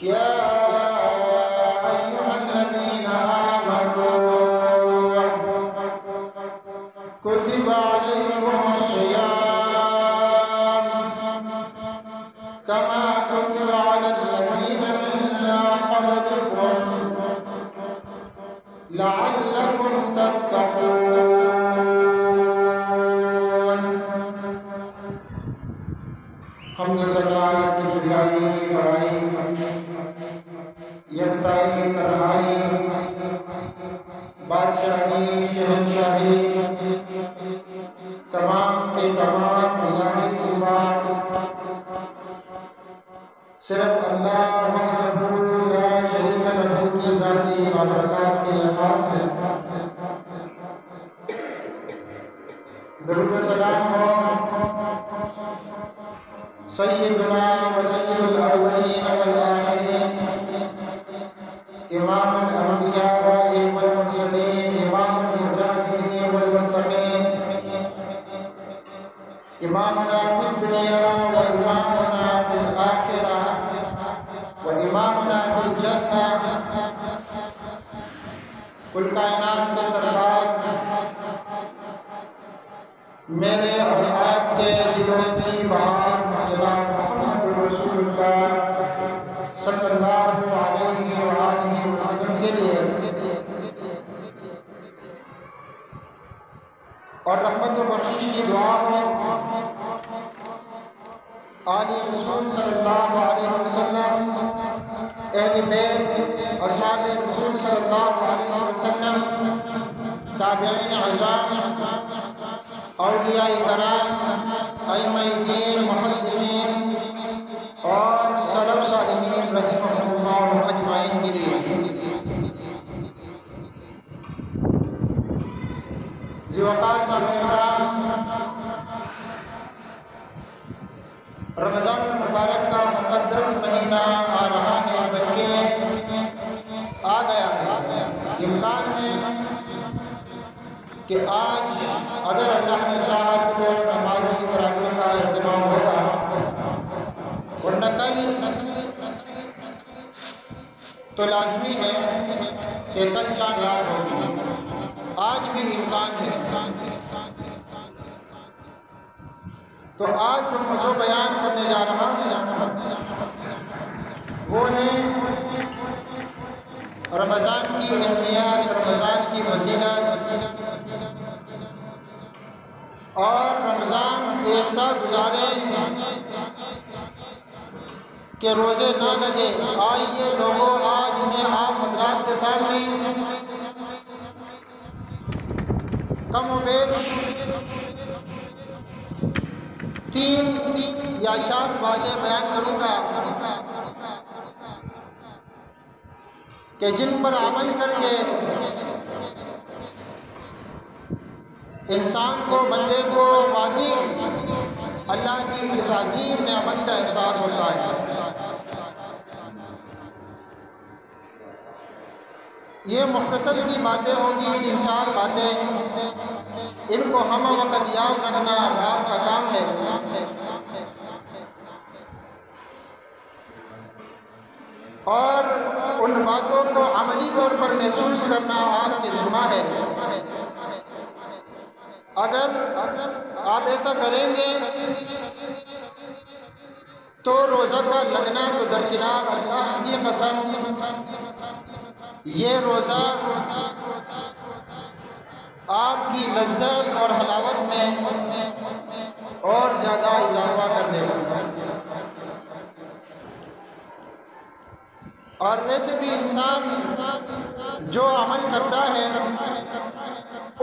يا أيها الذين آمنوا كتب عليكم الصيام كما كتب على الذين من قبلكم لعلكم تتقون. حمد و ثنا کی بڑائی بڑائی یکتائی تنہائی بادشاہی شہنشاہی تمام کے تمام الہی صفات صرف اللہ وحدہ لا شریک لہ کی ذاتی بابرکات کے لیے خاص ہے. درود و سلام ہو سیدنا و سید الاولین والآخرین امام الانبیاء والمرسلین امام المجاہدین والمتقین امامنا فی الدنیا و امامنا فی الآخرہ و امامنا فی الجنہ کل کائنات کے سردار میرے اور آپ کے دلوں کی بہار جناب محمد رسول اللہ صلی اللہ علیہ وآلہ وسلم کے لیے اور رحمت و بخشش کی دعا میں آل رسول صلی اللہ علیہ وسلم اہل بیت اصحاب رسول صلی اللہ علیہ وسلم تابعین اعظام اولیاء کرام ائمہ دین محدثین اور سلف صالحین رحمهم اللہ اجمعین کے لیے ذوقار صاحب کرام رمضان المبارک کا مقدس مہینہ آ رہا ہے بلکہ آ گیا ہے. امکان ہے کہ آج اگر اللہ نے چاہا تو نمازی تراویح کا اہتمام ہوگا ورنہ کل تو لازمی ہے کہ کل چاند رات ہوگی. آج بھی امکان ہے. تو آج جو موضوع بیان کرنے جا رہا ہوں وہ ہے رمضان کی اہمیت، رمضان کی فضیلت اور رمضان ایسا گزارے کہ روزے نہ لگے. آئیے لوگوں آج میں آپ حضرات کے سامنے کم و بیش 3 یا 4 باتیں بیان کروں گا کہ جن پر عمل کر کے انسان کو، بندے کو واقعی اللہ کی اس عظیم نعمت کا احساس ہوتا ہے. یہ مختصر سی باتیں ہوگی، 3-4 باتیں. ان کو ہم وقت یاد رکھنا آپ کا کام ہے. اور ان باتوں کو عملی طور پر محسوس کرنا آپ کے ذمہ ہے. اگر آپ ایسا کریں گے تو روزہ کا لگنا تو درکنار، اللہ کی قسم یہ روزہ آپ کی لذت اور حلاوت میں اور زیادہ اضافہ کر دے گا. اور ویسے بھی انسان جو عمل کرتا ہے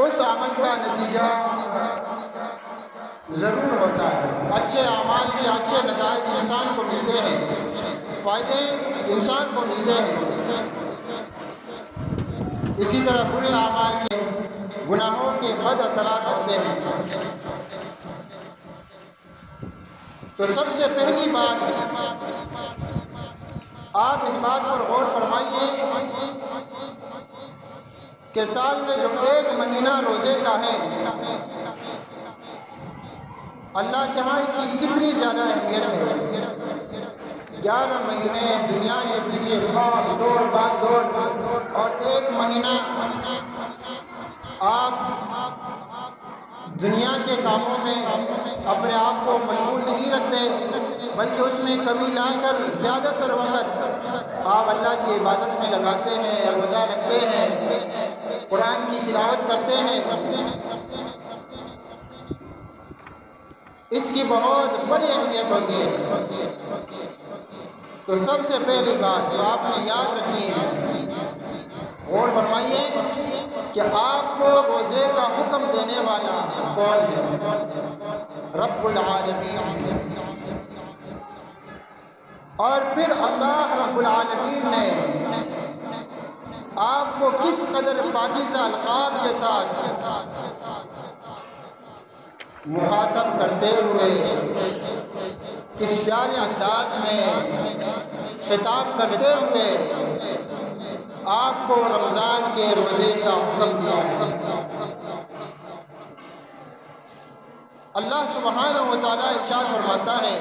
اس عمل کا نتیجہ ضرور ہوتا ہے. اچھے اعمال کے اچھے نتائج انسان کو ملتے ہیں، فائدے انسان کو ملتے ہیں. اسی طرح برے اعمال کے، گناہوں کے بد اثرات ہوتے ہیں. تو سب سے پہلی بات آپ اس بات پر غور فرمائیے کہ سال میں جو 1 مہینہ روزے کا ہے اللہ کے ہاں اس کی کتنی زیادہ اہمیت ہے. 11 مہینے دنیا کے پیچھے بھاگ دوڑ اور 1 مہینہ آپ دنیا کے کاموں میں اپنے آپ کو مشغول نہیں رکھتے، بلکہ اس میں کمی لا کر زیادہ تر وقت آپ اللہ کی عبادت میں لگاتے ہیں، روزہ رکھتے ہیں، قرآن کی تلاوت کرتے ہیں، اس کی بہت بڑی اہمیت ہوتی ہے۔ تو سب سے پہلی بات جو آپ نے یاد رکھنی ہے، غور فرمائیے کہ آپ کو روزے کا حکم دینے والا کون ہے؟ رب العالمین۔ اور پھر اللہ رب العالمین نے آپ کو کس قدر پاکیزہ القاب کے ساتھ مخاطب کرتے ہوئے کس پیارے انداز میں خطاب کرتے ہوئے آپ کو رمضان کے روزے کا حکم دیا ہے۔ اللہ سبحانہ و تعالیٰ ارشاد فرماتا ہے،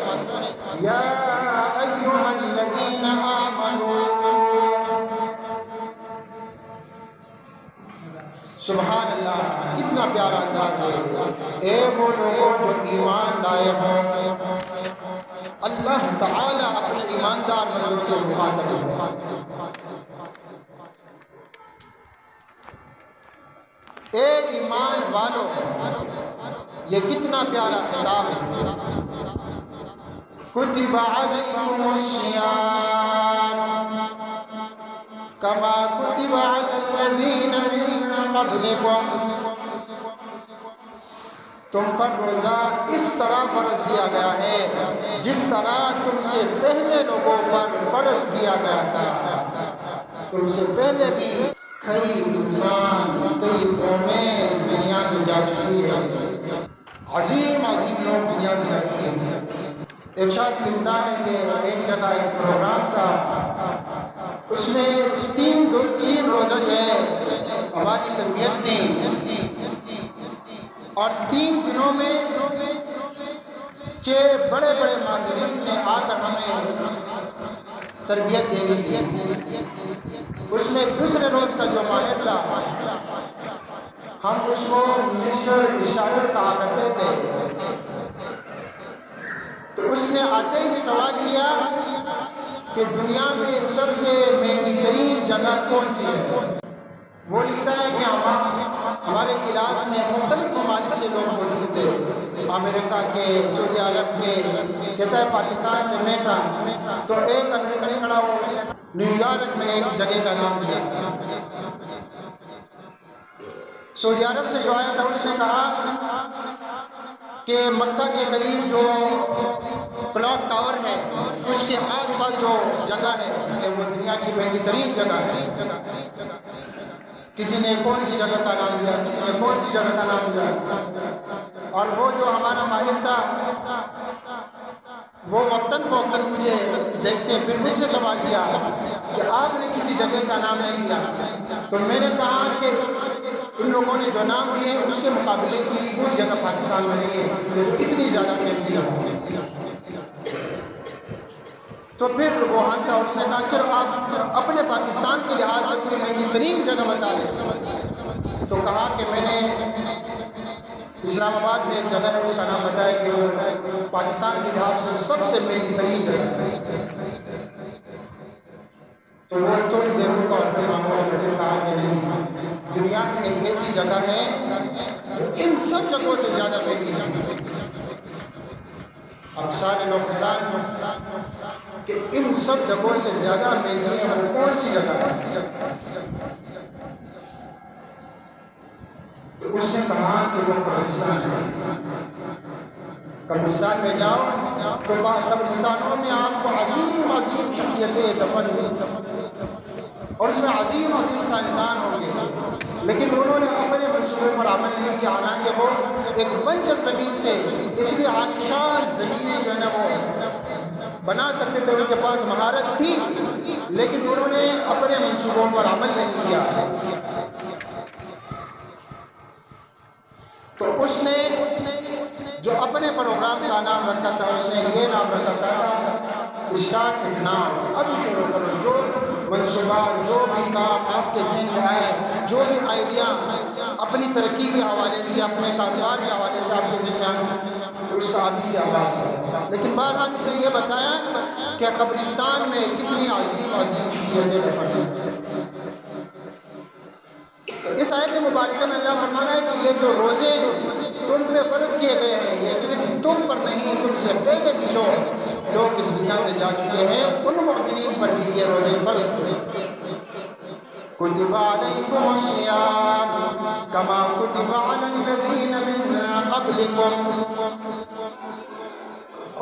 یا ایھا الذین آمنوا، سبحان اللہ، کتنا پیارا انداز ہے۔ اے وہ لوگوں جو ایمان لائے ہوں، اللہ تعالیٰ اپنے ایماندار بندوں سے مخاطب ہے۔ اے ایمان والو، یہ کتنا پیارا خطاب ہے۔ کتب علیکم الصیام کما کتب علی الذین من قبلکم، تم پر روزہ اس طرح فرض کیا گیا ہے جس طرح تم سے پہلے لوگوں پر فرض کیا گیا تھا۔ تم سے پہلے بھی کئی انسان، کئی قومیں اس دنیا سے جا چکی ہے، عظیم لوگ دنیا سے جا چکے ہیں۔ ایک شخص لکھتا ہے کہ ایک جگہ ایک پروگرام تھا، اس میں تین روزہ جو ہے ہماری تربیت تھی، اور 3 دنوں میں 6 بڑے ماجرین نے آ کر ہمیں تربیت دینی تھی۔ اس میں دوسرے روز کا جو ماہر تھا، ہم اس کو مسٹر اسٹارٹر کہا کرتے تھے، تو اس نے آتے ہی سوال کیا کہ دنیا میں سب سے مہنگی ترین جگہ کون سی ہے؟ وہ لکھتا ہے کہ ہمارے کلاس میں مختلف ممالک سے لوگ موجود تھے، امریکہ کے، سعودی عرب کے، کہتا ہے پاکستان سے میں تھا، تو ایک امریکن کھڑا ہو، اس نے نیو یارک میں ایک جگہ کا نام دیا۔ سعودی عرب سے جو آیا تھا اس نے کہا کہ مکہ کے قریب جو کلاک ٹاور ہے اس کے آس پاس جو جگہ ہے وہ دنیا کی مہنگی ترین جگہ ہے۔ کسی نے کون سی جگہ کا نام لیا، کسی نے کون سی جگہ کا نام لیا، اور وہ جو ہمارا ماہر تھا وہ وقتاً فوقتاً مجھے دیکھتے پھر مجھ سے سوال کیا کہ آپ نے کسی جگہ کا نام نہیں لیا، تو میں نے کہا کہ ان لوگوں نے جو نام لیے اس کے مقابلے کی کوئی جگہ پاکستان میں نہیں ہے جو اتنی زیادہ مہنگی ہے۔ تو پھر وہ ہنسا، اس نے کہا چلو آپ اپنے پاکستان کے لحاظ سے کوئی مہنگی ترین جگہ بتا دیں، تو کہا کہ میں نے اسلام آباد میں ایک جگہ ہے اس کا نام بتایا کہ وہ پاکستان کے لحاظ سے سب سے مہنگی ترین جگہ ہے۔ تو وہ تھوڑی دیر کو اپنے خاموش ہو کے کہا کہ نہیں، دنیا میں ایک ایسی جگہ ہے ان سب جگہوں سے زیادہ مہنگی ہے۔ اب سارے لوگ حیران کہ ان سب جگہوں سے زیادہ مہنگی ہے وہ کون سی جگہ ہے؟ تو اس نے کہا کہ وہ قبرستان ہے۔ قبرستان میں جاؤ تو قبرستانوں میں آپ کو عظیم شخصیتیں دفن ہوئی اور اس میں عظیم سائنسدان ہوں گے، لیکن انہوں نے اپنے منصوبے پر عمل نہیں کیا، حالانکہ وہ ایک بنجر زمین سے اتنی عالیشان زمینیں جو ہے نا وہ بنا سکتے تھے، ان کے پاس مہارت تھی، لیکن انہوں نے اپنے منصوبوں پر عمل نہیں کیا۔ تو اس نے جو اپنے پروگرام کا نام رکھا تھا، اس نے یہ نام رکھا تھا اسٹارٹ اٹ ناؤ، ابھی شروع کرو۔ جو منصوبہ، جو بھی کام آپ کے ذہن میں آئے، جو بھی آئیڈیا اپنی ترقی کے حوالے سے، اپنے کاروبار کے حوالے سے آپ کے ذہن میں آئے، اس کا ابھی سے آغاز کریں۔ لیکن بہرحال اس نے یہ بتایا کہ قبرستان میں کتنی عظیم عظیم شخصیتیں دفن ہیں۔ اس آیت مبارکہ میں اللہ فرما رہا ہے کہ یہ جو روزے تم پہ فرض کیے گئے ہیں، یہ صرف تم پر نہیں، تم سے پہلے بھی جو لوگ اس دنیا سے جا چکے ہیں ان مومنین پر بھی یہ روزے فرض تھے۔ کتب علیکم الصیام کما کتب علی الذین من قبلکم،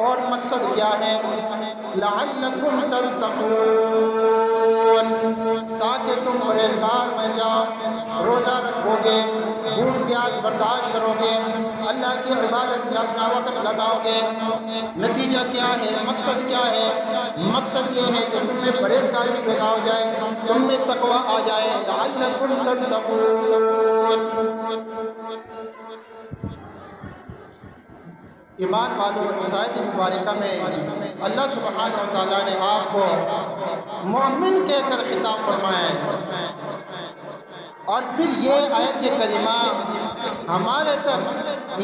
اور مقصد کیا ہے؟ لعلکم تتقون، تاکہ تم پرہیزگار بن جاؤ، روزہ رکھو گے، بھوک پیاس برداشت کرو گے، اللہ کی عبادت میں اپنا وقت لگاؤ گے۔ نتیجہ کیا ہے؟ مقصد کیا ہے؟ مقصد یہ ہے کہ تم میں پرہیزگاری پیدا ہو جائے، تم میں تقوی آ جائے۔ لعلکم تتقون۔ ایمان والوں، اس آیت مبارکہ میں اللہ سبحانہ و تعالیٰ نے آپ کو مومن کہہ کر خطاب فرمایا ہے، اور پھر یہ آیت کریمہ ہمارے تک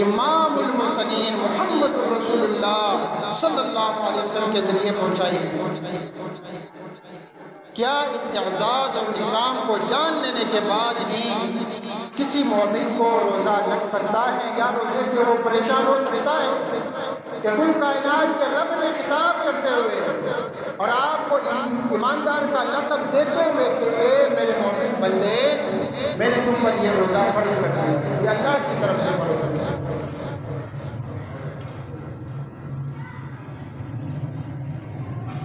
امام المرسلین محمد رسول اللہ صلی اللہ علیہ وسلم کے ذریعے پہنچائی ہے۔ کیا اس اعزاز اور اکرام کو جان لینے کے بعد بھی کسی مومن کو روزہ لگ سکتا ہے یا روزے سے وہ پریشان ہو سکتا ہے؟ کہ کل کائنات کے رب نے خطاب کرتے ہوئے اور آپ کو ایماندار کا لقب دیتے ہوئے کہ اے میرے مومن بندے، میں نے تم پر یہ روزہ فرض کر دیا، یہ اللہ کی طرف سے فرض کر دیا۔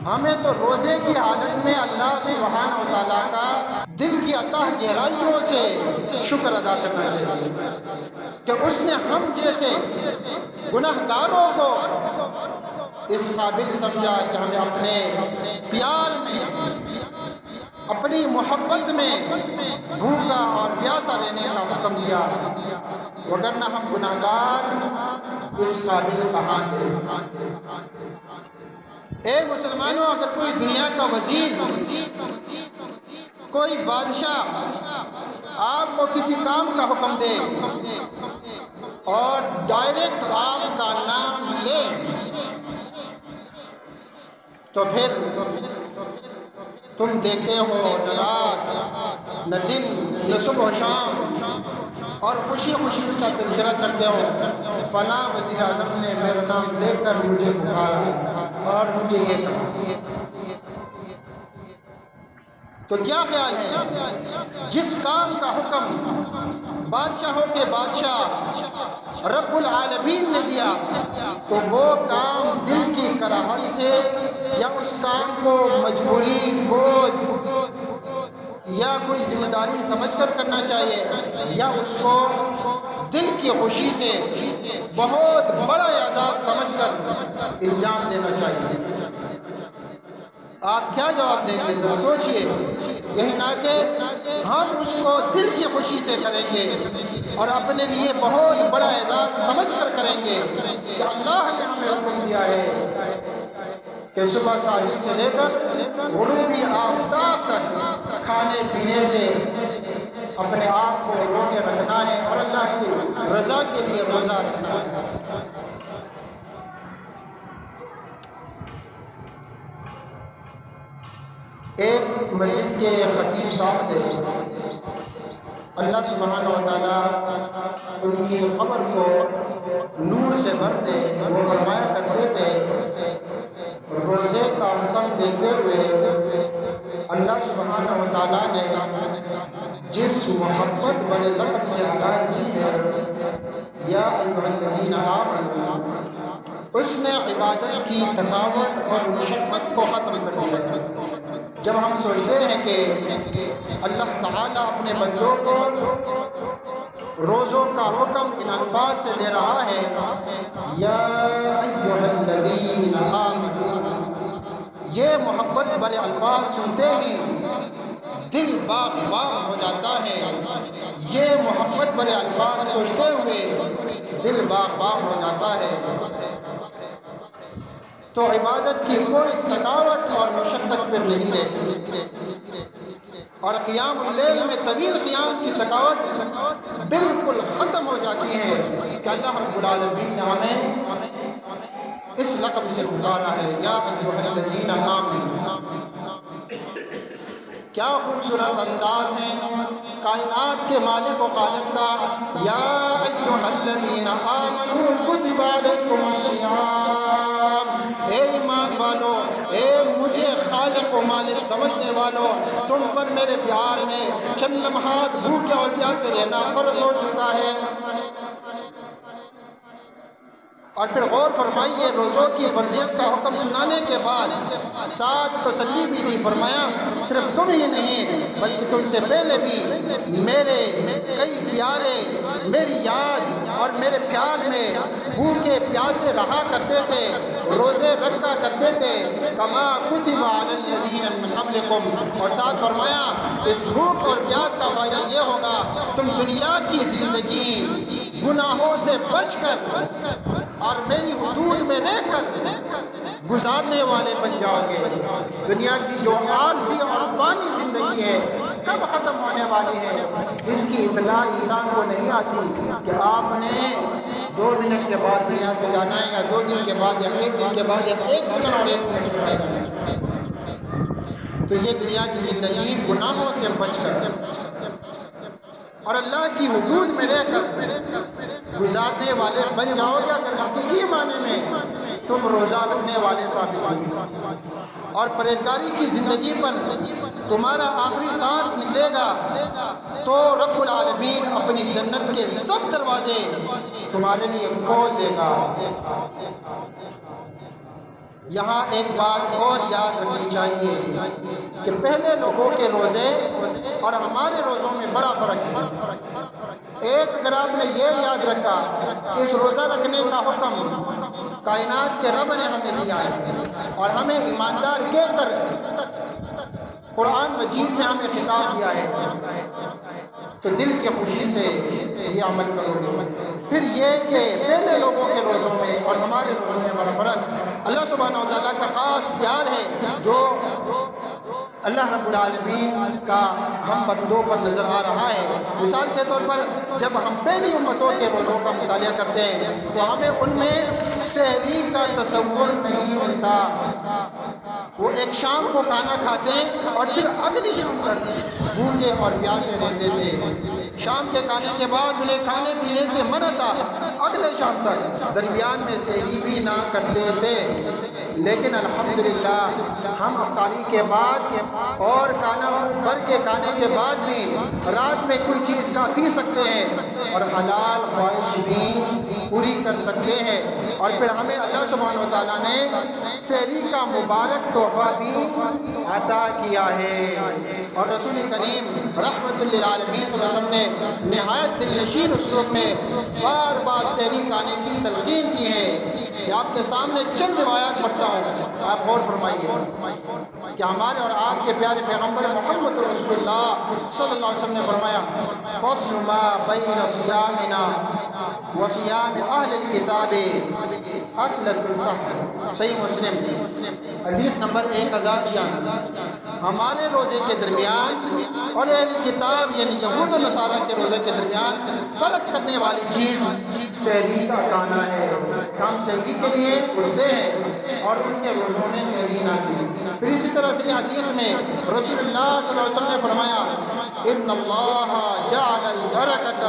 ہمیں تو روزے کی حالت میں اللہ سبحانہ و تعالیٰ کا دل کی عطا گہرائیوں سے شکر ادا کرنا چاہیے کہ اس نے ہم جیسے گناہگاروں کو اس قابل سمجھا کہ ہمیں اپنے پیار میں، اپنی محبت میں بھوکا اور پیاسا رہنے کا حکم دیا، وگرنہ ہم گناہگار اس قابل کہاں تھے۔ اے مسلمانوں، اگر کوئی دنیا کا وزیر، کوئی بادشاہ آپ کو کسی کام کا حکم دے اور ڈائریکٹ آپ کا نام لے تو پھر تم دیکھتے ہو نہ رات نہ دن نہ صبح و شام، اور خوشی خوشی اس کا تذکرہ کرتے ہو، فلاں وزیر اعظم نے میرا نام لے کر مجھے پکارا اور مجھے یہ کہا۔ تو کیا خیال ہے؟ جس کام کا حکم بادشاہوں کے بادشاہ رب العالمین نے دیا تو وہ کام دل کی کراہت سے یا اس کام کو مجبوری، بوجھ یا کوئی ذمہ داری سمجھ کر کرنا چاہیے، یا اس کو دل کی خوشی سے بہت بڑا اعزاز سمجھ کر انجام دینا چاہیے؟ آپ کیا جواب دیں گے؟ ذرا سوچئے۔ یہی نہ کہ ہم اس کو دل کی خوشی سے کریں گے اور اپنے لیے بہت بڑا اعزاز سمجھ کر کریں گے کہ اللہ نے ہمیں حکم دیا ہے کہ صبح ساحل سے لے کر غروبی آفتاب تک کھانے پینے سے اپنے آپ کو روکے رکھنا ہے اور اللہ کی رضا کے لیے روزہ رکھنا ہے۔ ایک مسجد کے خطیب صاحب تھے، اللہ سبحانہ و تعالیٰ ان کی قبر کو نور سے بھر دے۔ وہ فرمایا کرتے تھے روزے کا حکم دیتے ہوئے اللہ سبحانہ و تعالیٰ نے جس محبت بڑے لقب سے آغاز کی ہے، یا ایھا الذین آمنوا، اس نے عبادت کی تھکاوٹ اور مشقت کو ختم کر دیا ہے۔ جب ہم سوچتے ہیں کہ اللہ تعالیٰ اپنے بندوں کو روزوں کا حکم ان الفاظ سے دے رہا ہے، یا ایھا الذین آمنوا، یہ محبت بھرے الفاظ سنتے ہی دل باغ باغ ہو جاتا ہے۔ یہ محبت بھرے الفاظ سوچتے ہوئے دل باغ باغ ہو جاتا ہے۔ تو عبادت کی کوئی تھکاوٹ اور مشقت پھر نہیں رہتی، اور قیام اللیل میں طویل قیام کی تھکاوٹ بالکل ختم ہو جاتی ہے کہ اللہ رب العالمین نے ہمیں اس لقب سے پکارا ہے، یا ایھا الذین آمنوا۔ کیا خوبصورت انداز ہے کائنات کے مالک و خالق کا، یا ایھا الذین آمنوا کتب علیکم الصیام۔ اے ایمان والو، اے مجھے خالق و مالک سمجھنے والو، تم پر میرے پیار میں چند لمحات بھوکے اور پیاسے رہنا فرض ہو چکا ہے۔ اور پھر غور فرمائیے، روزوں کی فرضیت کا حکم سنانے کے بعد ساتھ تسلی بھی دی، فرمایا صرف تم ہی نہیں بلکہ تم سے پہلے بھی میرے کئی پیارے میری یاد اور میرے پیار میں بھوکے پیاسے رہا کرتے تھے، روزے رکھا کرتے تھے، کما کتب علی الذین من قبلکم۔ اور ساتھ فرمایا اس بھوک اور پیاس کا فائدہ یہ ہوگا تم دنیا کی زندگی گناہوں سے بچ کر اور میری حدود میں رہ کر گزارنے والے بن جاؤ گے۔ دنیا کی جو عارضی اور فانی زندگی ہے کب ختم ہونے والی ہے، اس کی اطلاع انسان کو نہیں آتی کہ آپ نے 2 منٹ کے بعد دنیا سے جانا ہے، یا 2 دن کے بعد، یا 1 دن کے بعد، یا 1 سیکنڈ اور 1 سیکنڈ رہے گا۔ تو یہ دنیا کی زندگی گناہوں سے بچ کر اور اللہ کی حدود میں رہ کر گزارنے والے بن جاؤ گے اگر حقیقی معنی میں تم روزہ رکھنے والے ثابت ہوگے، اور پرہیزگاری کی زندگی پر تمہارا آخری سانس نکلے گا تو رب العالمین اپنی جنت کے سب دروازے تمہارے لیے کھول دے گا۔ یہاں ایک بات اور یاد رکھنی چاہیے کہ پہلے لوگوں کے روزے اور ہمارے روزوں میں بڑا فرق ہے۔ ایک اگر آپ نے یہ یاد رکھا کہ اس روزہ رکھنے کا حکم کائنات کے رب نے ہمیں دیا ہے اور ہمیں ایماندار کہہ کر قرآن مجید میں ہمیں خطاب کیا ہے، تو دل کی خوشی سے یہ عمل کرو گے۔ پھر یہ کہ پہلے لوگوں کے روزوں میں اور ہمارے روزوں میں بڑا فرق اللہ سبحانہ و تعالیٰ کا خاص پیار ہے جو اللہ رب العالمین کا ہم بندوں پر نظر آ رہا ہے۔ مثال کے طور پر جب ہم پہلی امتوں کے روزوں کا مطالعہ کرتے ہیں تو ہمیں ان میں سحری کا تصور نہیں ملتا۔ وہ ایک شام کو کھانا کھاتے اور پھر اگلی شام تک بھوکے اور پیاسے رہتے تھے۔ شام کے کھانے کے بعد انہیں کھانے پینے سے منع تھا، اگلے شام تک درمیان میں سحری بھی نہ کرتے تھے۔ لیکن الحمدللہ ہم افطاری کے بعد اور کھانا بھر کے کھانے کے بعد بھی رات میں کوئی چیز کھا پی سکتے ہیں اور حلال خواہش بھی پوری کر سکتے ہیں۔ اور پھر ہمیں اللہ سبحانہ و تعالیٰ نے سحری کا مبارک تحفہ بھی عطا کیا ہے، اور رسول کریم رحمت للعالمین صلی اللہ علیہ وسلم نے نہایت دل نشین اسلوب میں بار بار سحری کھانے کی تلقین کی ہے۔ کہ آپ کے سامنے چند روایات پڑھتا ہوں، آپ غور فرمائیے کہ ہمارے اور آپ کے پیارے پیغمبر محمد رسول اللہ صلی اللہ علیہ وسلم نے فرمایا فصل ما بین صیامنا و صیام اہل الکتاب اکلۃ السحر، صحیح مسلم حدیث نمبر 1066۔ ہمارے روزے کے درمیان اور اہل کتاب یعنی یہود و نصارہ کے روزے کے درمیان فرق کرنے والی چیز سحری کا کھانا ہے۔ ہم سحری کے لیے اٹھتے ہیں اور ان کے روزوں میں سحری نہ کی۔ پھر اسی طرح سے حدیث میں رسول اللہ صلی اللہ علیہ وسلم نے فرمایا ان اللہ جعل البرکۃ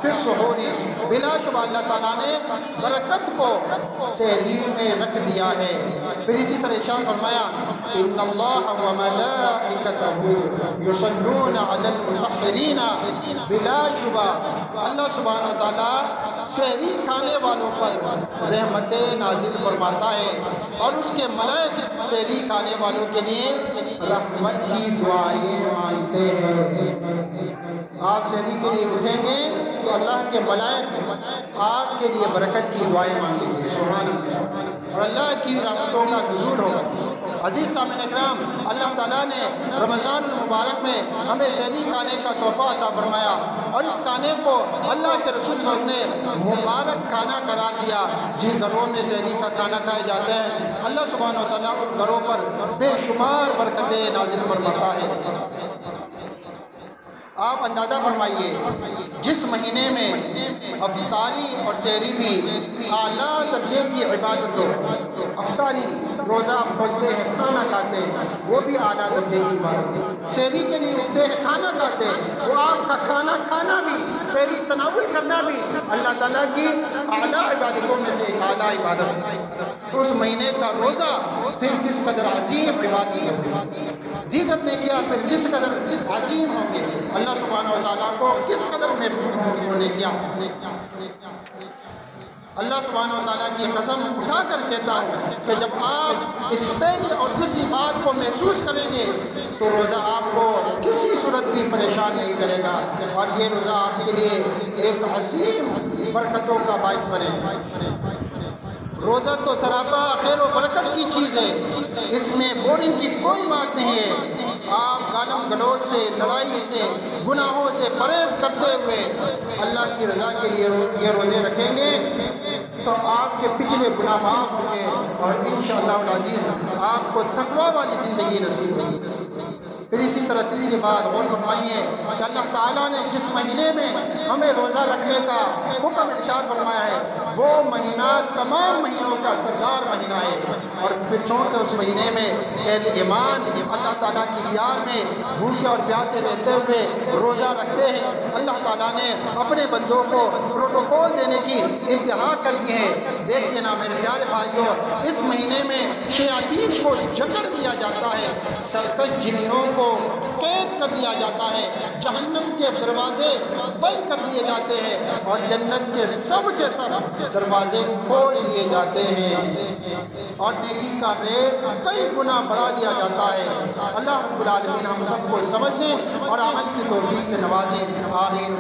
فی السحور، بلا شبہ اللہ تعالیٰ نے برکت کو سحری میں رکھ دیا ہے۔ پھر اسی طرح ارشاد فرمایا ان اللہ وملائکتہ یصلون علی المسحرین، بلا شبہ اللہ سبحانہ و تعالیٰ سحری کھانے والوں پر رحمتیں نازل فرماتا ہے اور اس کے ملائک سحری کھانے والوں کے لیے رحمت کی دعائیں مانگتے ہیں۔ آپ سحری کے لیے اٹھیں گے تو اللہ کے ملائک آپ کے لیے برکت کی دعائیں مانگیں گے۔ سبحان اللہ۔ اور اللہ کی رحمتوں کا نزول ہوگا۔ عزیز سامعین اکرام، اللہ تعالیٰ نے رمضان المبارک میں ہمیں سحری کھانے کا تحفہ عطا فرمایا، اور اس کھانے کو اللہ کے رسول صلی اللہ علیہ وسلم نے مبارک کھانا قرار دیا۔ جن گھروں میں سحری کا کھانا کھائے جاتے ہیں، اللہ سبحانہ و تعالیٰ ان گھروں پر بے شمار برکتیں نازل فرماتا ہے۔ آپ اندازہ فرمائیے، جس مہینے میں افطاری اور سحری بھی اعلیٰ درجے کی عبادت ہو، افطاری روزہ آپ کھولتے ہیں، کھانا کھاتے ہیں، وہ بھی اعلیٰ درجے کی عبادت ہے۔ سحری کے لیے اٹھتے ہیں، کھانا کھاتے ہیں، وہ آپ کا کھانا کھانا بھی، سحری تناول کرنا بھی اللہ تعالیٰ کی اعلیٰ عبادتوں میں سے ایک اعلیٰ عبادت ہے۔ تو اس مہینے کا روزہ پھر کس قدر عظیم عبادت ہے، دیگر نے کیا پھر کس قدر عظیم ہوں گے، اللہ سبحانہ و تعالیٰ کو کس قدر محبوب نے کیا۔ اللہ سبحانہ و تعالیٰ کی قسم اٹھا کر کہتا ہوں کہ جب آپ اس پہلی اور دوسری بات کو محسوس کریں گے تو روزہ آپ کو کسی صورت بھی پریشان نہیں کرے گا، اور یہ روزہ آپ کے لیے ایک عظیم برکتوں کا باعث بنے۔ روزہ تو سراپا خیر و برکت کی چیز ہے، اس میں بورنگ کی کوئی بات نہیں ہے۔ آپ گالم گلوچ سے، لڑائی سے، گناہوں سے پرہیز کرتے ہوئے اللہ کی رضا کے لیے یہ روزے رکھیں گے تو آپ کے پچھلے گناہ معاف ہوں گے، اور انشاءاللہ العزیز آپ کو تقویٰ والی زندگی نصیب ہوگی۔ پھر اسی طرح تیسری بات غور فرمائیے کہ اللہ تعالیٰ نے جس مہینے میں ہمیں روزہ رکھنے کا حکم ارشاد فرمایا ہے، وہ مہینہ تمام مہینوں کا سردار مہینہ ہے، اور پھر چونکہ اس مہینے میں اہل ایمان اللہ تعالیٰ کی پیار میں بھوکے اور پیاسے رہتے ہوئے روزہ رکھتے ہیں، اللہ تعالیٰ نے اپنے بندوں کو پروٹوکول دینے کی انتہا کر دی ہے۔ دیکھیں نا میرے پیارے بھائیوں، اس مہینے میں شیاطین کو جکڑ دیا جاتا ہے، سرکش جنوں کو قید کر دیا جاتا ہے، جہنم کے دروازے بند کر دیے جاتے ہیں، اور جنت کے سب دروازے کھول دیے جاتے ہیں، اور نیکی کا ریٹ کئی گنا بڑھا دیا جاتا ہے۔ اللہ رب العالمین ہم سب کو سمجھنے اور عمل کی توفیق سے نوازیں۔ آمین۔